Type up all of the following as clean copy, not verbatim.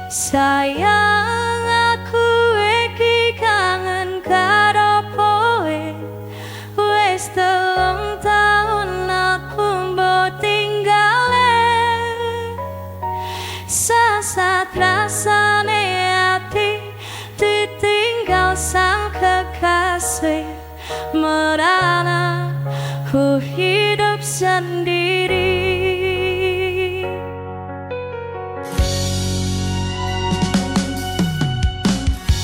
Sayang aku iki kangen karo kowe. Wes 3 taun aku mbok tinggale. Sasat rasane ati ditinggal sang kekasih. Merana ku hidup sendiri.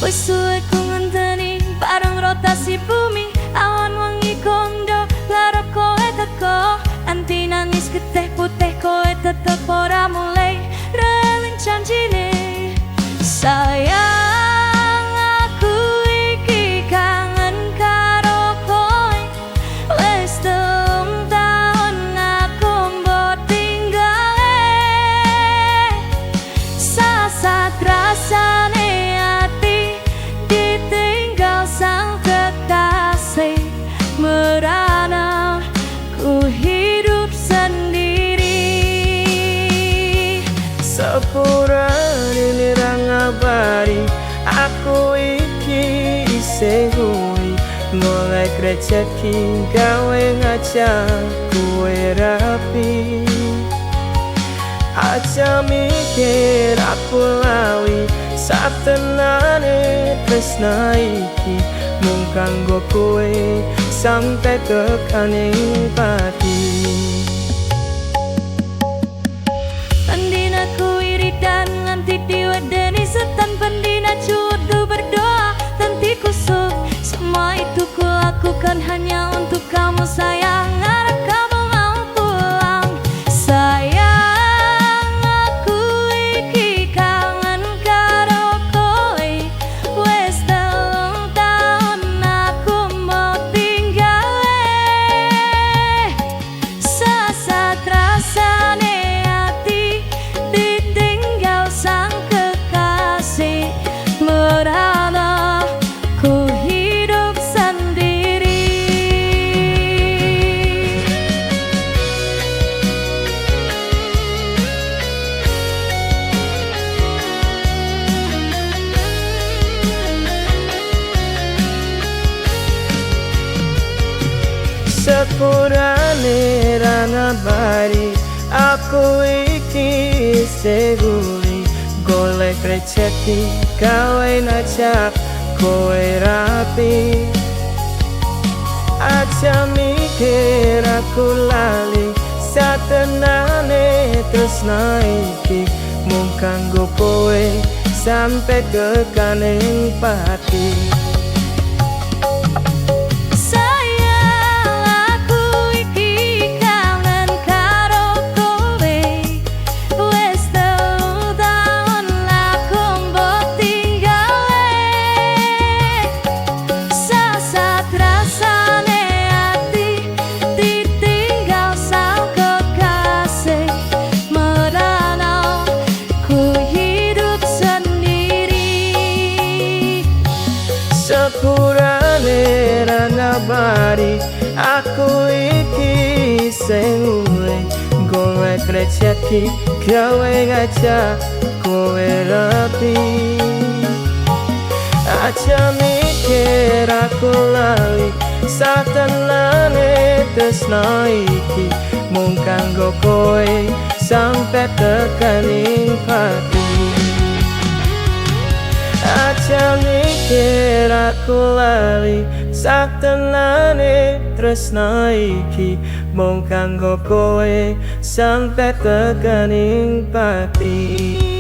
Wes suwe ku ngenteni bareng rotasi bumi. Awan wengi kondo larap kowe teko. Anti nangis getih putih kowe tetep ora mulai reling janjine. Sayang aku iki kangen karo kowe. Wes 3 taun aku mbok tinggale. Sasat rasane sang kekasih. Merana ku hidup sendiri. Sepurane nira ngabari aku iki isih kuwi golek rezeki gawe ngajak kowe rapi. Aja mikir aku lawi satenane tresna iki mung kanggo kowe sampe tekaning pati. Pendina ku iri dan nganti diwedeni setan. Pendina cudu berdoa tanti kusuk. Semua itu ku lakukan hanya untuk kamu sayang. Harap kamu mau pulang. Sayang aku iki kangen karo kowe. Wes 3 taun aku mau tinggale. Sasat rasane ati ditinggal sang kekasih. Merana ku hidup sendiri. Sepurane ra ngabari aku iki isih kuwi golek rezeki gawe ngajak kowe rapi. Aja mikir aku lali satenane tresna iki mung kanggo kowe sampe tekaning pati. Sepurane ra ngabari aku iki isih kuwi golek rezeki gawe ngajak kowe rapi. Aja mikir aku lali satenane tresna iki mung kanggo kowe sampe tekaning pati. Aja mikir aku lali satenane tresna iki mung kanggo kowe sampe tekaning pati.